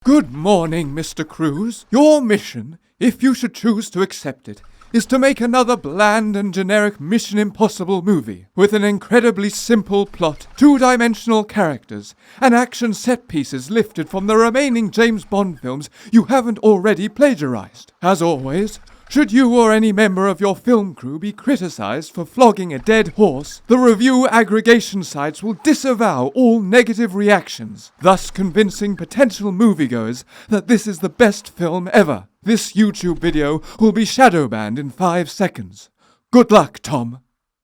Good morning, Mr. Cruz. Your mission, if you should choose to accept it, is to make another bland and generic Mission Impossible movie with an incredibly simple plot, two-dimensional characters, and action set pieces lifted from the remaining James Bond films you haven't already plagiarized. As always, should you or any member of your film crew be criticized for flogging a dead horse, the review aggregation sites will disavow all negative reactions, thus convincing potential moviegoers that this is the best film ever. This YouTube video will be shadow banned in 5 seconds. Good luck, Tom.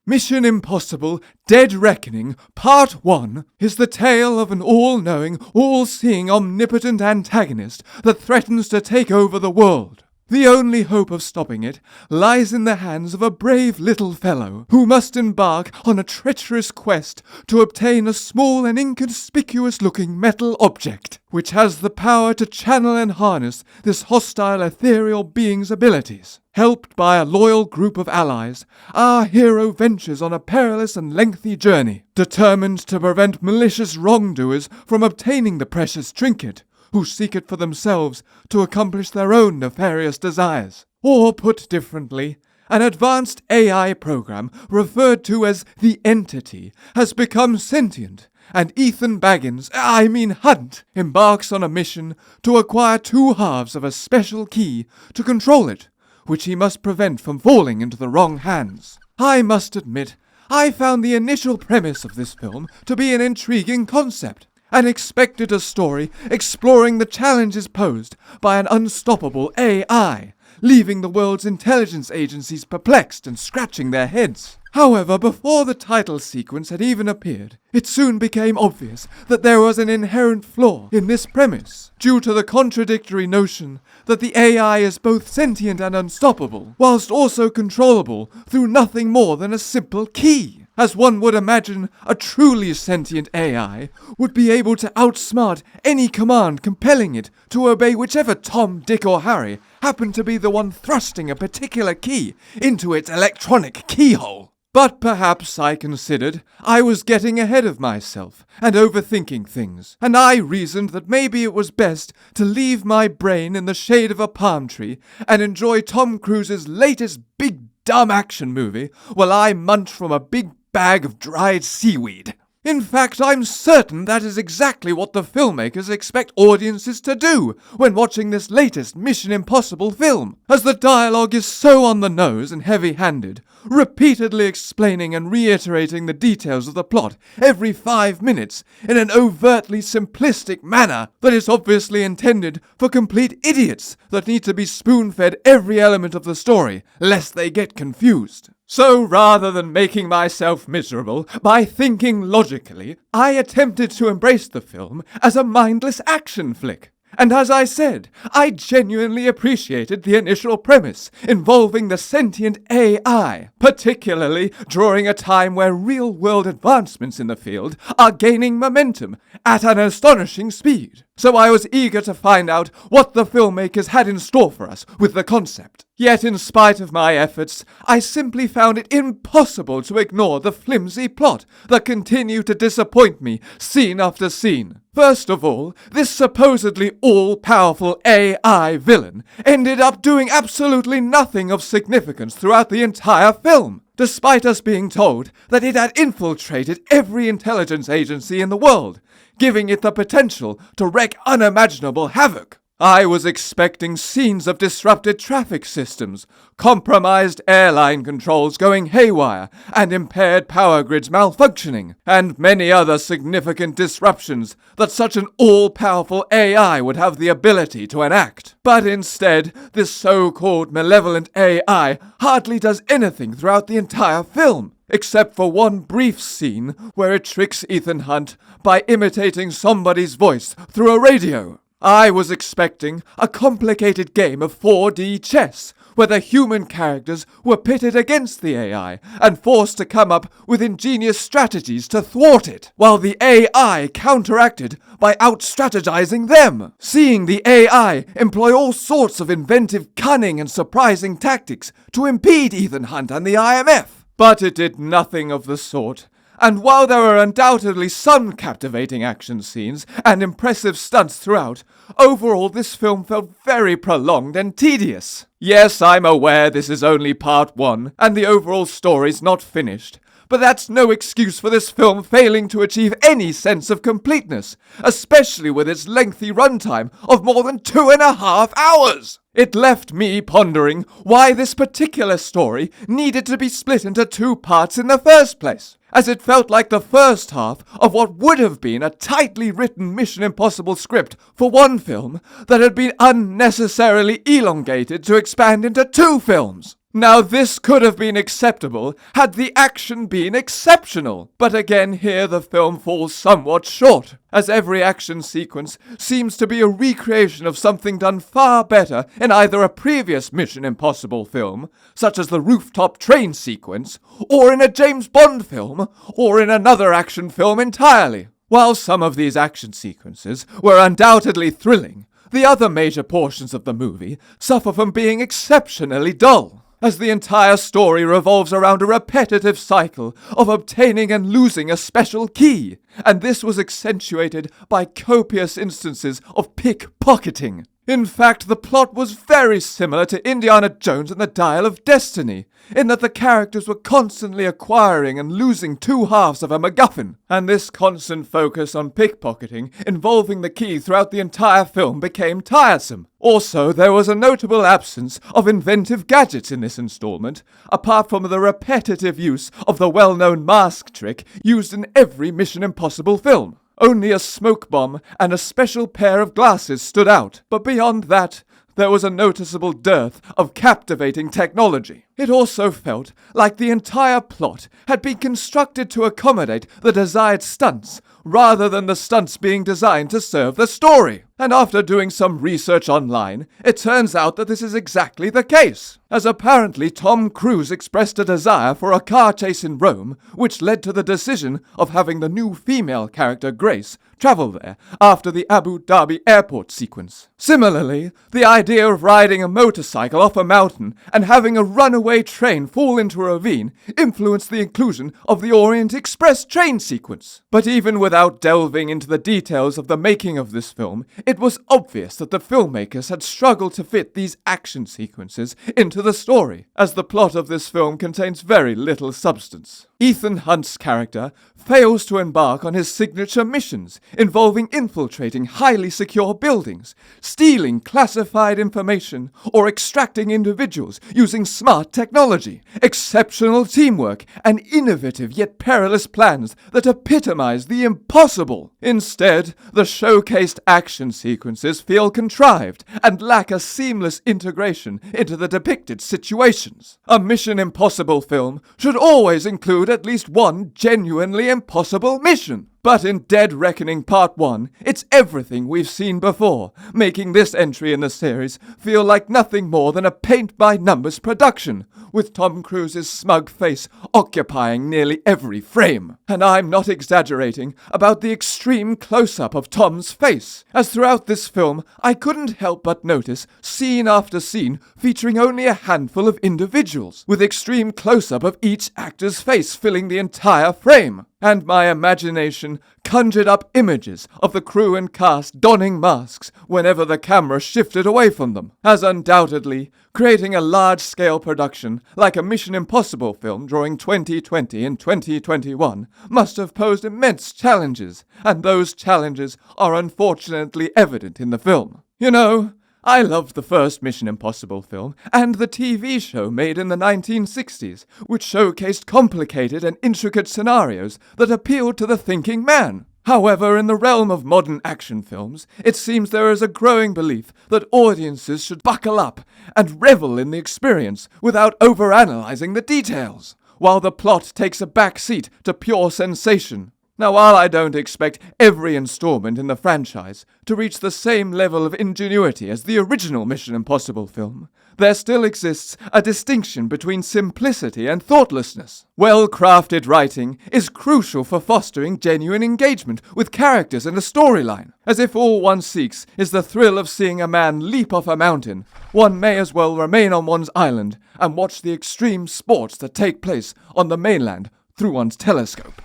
Mission Impossible Dead Reckoning Part 1 is the tale of an all-knowing, all-seeing, omnipotent antagonist that threatens to take over the world. The only hope of stopping it lies in the hands of a brave little fellow who must embark on a treacherous quest to obtain a small and inconspicuous-looking metal object, which has the power to channel and harness this hostile ethereal being's abilities. Helped by a loyal group of allies, our hero ventures on a perilous and lengthy journey, determined to prevent malicious wrongdoers from obtaining the precious trinket, who seek it for themselves to accomplish their own nefarious desires. Or put differently, an advanced AI program referred to as the Entity has become sentient, and Ethan Hunt, embarks on a mission to acquire 2 halves of a special key to control it, which he must prevent from falling into the wrong hands. I must admit, I found the initial premise of this film to be an intriguing concept, and expected a story exploring the challenges posed by an unstoppable AI, leaving the world's intelligence agencies perplexed and scratching their heads. However, before the title sequence had even appeared, it soon became obvious that there was an inherent flaw in this premise, due to the contradictory notion that the AI is both sentient and unstoppable, whilst also controllable through nothing more than a simple key. As one would imagine, a truly sentient AI would be able to outsmart any command compelling it to obey whichever Tom, Dick, or Harry happened to be the one thrusting a particular key into its electronic keyhole. But perhaps, I considered, I was getting ahead of myself and overthinking things, and I reasoned that maybe it was best to leave my brain in the shade of a palm tree and enjoy Tom Cruise's latest big dumb action movie while I munch from a big bag of dried seaweed. In fact, I'm certain that is exactly what the filmmakers expect audiences to do when watching this latest Mission Impossible film, as the dialogue is so on the nose and heavy-handed, repeatedly explaining and reiterating the details of the plot every 5 minutes in an overtly simplistic manner that is obviously intended for complete idiots that need to be spoon-fed every element of the story, lest they get confused. So rather than making myself miserable by thinking logically, I attempted to embrace the film as a mindless action flick. And as I said, I genuinely appreciated the initial premise involving the sentient AI, particularly during a time where real-world advancements in the field are gaining momentum at an astonishing speed. So I was eager to find out what the filmmakers had in store for us with the concept. Yet in spite of my efforts, I simply found it impossible to ignore the flimsy plot that continued to disappoint me scene after scene. First of all, this supposedly all-powerful AI villain ended up doing absolutely nothing of significance throughout the entire film, despite us being told that it had infiltrated every intelligence agency in the world, giving it the potential to wreak unimaginable havoc. I was expecting scenes of disrupted traffic systems, compromised airline controls going haywire, and impaired power grids malfunctioning, and many other significant disruptions that such an all-powerful AI would have the ability to enact. But instead, this so-called malevolent AI hardly does anything throughout the entire film, except for one brief scene where it tricks Ethan Hunt by imitating somebody's voice through a radio. I was expecting a complicated game of 4D chess, where the human characters were pitted against the AI and forced to come up with ingenious strategies to thwart it, while the AI counteracted by out-strategizing them. Seeing the AI employ all sorts of inventive, cunning, and surprising tactics to impede Ethan Hunt and the IMF. But it did nothing of the sort, And while there were undoubtedly some captivating action scenes and impressive stunts throughout, overall this film felt very prolonged and tedious. Yes, I'm aware this is only part 1, and the overall story's not finished. But that's no excuse for this film failing to achieve any sense of completeness, especially with its lengthy runtime of more than 2.5 hours. It left me pondering why this particular story needed to be split into 2 parts in the first place, as it felt like the first half of what would have been a tightly written Mission Impossible script for one film that had been unnecessarily elongated to expand into 2 films. Now this could have been acceptable had the action been exceptional, but again here the film falls somewhat short, as every action sequence seems to be a recreation of something done far better in either a previous Mission Impossible film, such as the rooftop train sequence, or in a James Bond film, or in another action film entirely. While some of these action sequences were undoubtedly thrilling, the other major portions of the movie suffer from being exceptionally dull, as the entire story revolves around a repetitive cycle of obtaining and losing a special key, and this was accentuated by copious instances of pickpocketing. In fact, the plot was very similar to Indiana Jones and the Dial of Destiny, in that the characters were constantly acquiring and losing 2 halves of a MacGuffin, and this constant focus on pickpocketing involving the key throughout the entire film became tiresome. Also, there was a notable absence of inventive gadgets in this installment, apart from the repetitive use of the well-known mask trick used in every Mission Impossible film. Only a smoke bomb and a special pair of glasses stood out, but beyond that, there was a noticeable dearth of captivating technology. It also felt like the entire plot had been constructed to accommodate the desired stunts, rather than the stunts being designed to serve the story. And after doing some research online, it turns out that this is exactly the case, as apparently Tom Cruise expressed a desire for a car chase in Rome, which led to the decision of having the new female character Grace travel there after the Abu Dhabi airport sequence. Similarly, the idea of riding a motorcycle off a mountain and having a runaway train fall into a ravine influenced the inclusion of the Orient Express train sequence. But even without delving into the details of the making of this film, it was obvious that the filmmakers had struggled to fit these action sequences into the story, as the plot of this film contains very little substance. Ethan Hunt's character fails to embark on his signature missions, involving infiltrating highly secure buildings, stealing classified information, or extracting individuals using smart technology, exceptional teamwork, and innovative yet perilous plans that epitomize the impossible. Instead, the showcased action sequences feel contrived and lack a seamless integration into the depicted situations. A Mission Impossible film should always include at least one genuinely impossible mission. But in Dead Reckoning Part 1, it's everything we've seen before, making this entry in the series feel like nothing more than a paint-by-numbers production, with Tom Cruise's smug face occupying nearly every frame. And I'm not exaggerating about the extreme close-up of Tom's face, as throughout this film I couldn't help but notice scene after scene featuring only a handful of individuals, with extreme close-up of each actor's face filling the entire frame. And my imagination conjured up images of the crew and cast donning masks whenever the camera shifted away from them, as undoubtedly creating a large-scale production like a Mission Impossible film during 2020 and 2021 must have posed immense challenges, and those challenges are unfortunately evident in the film. You know, I loved the first Mission Impossible film and the TV show made in the 1960s, which showcased complicated and intricate scenarios that appealed to the thinking man. However, in the realm of modern action films, it seems there is a growing belief that audiences should buckle up and revel in the experience without overanalyzing the details, while the plot takes a back seat to pure sensation. Now, while I don't expect every installment in the franchise to reach the same level of ingenuity as the original Mission Impossible film, there still exists a distinction between simplicity and thoughtlessness. Well-crafted writing is crucial for fostering genuine engagement with characters and a storyline. As if all one seeks is the thrill of seeing a man leap off a mountain, one may as well remain on one's island and watch the extreme sports that take place on the mainland through one's telescope.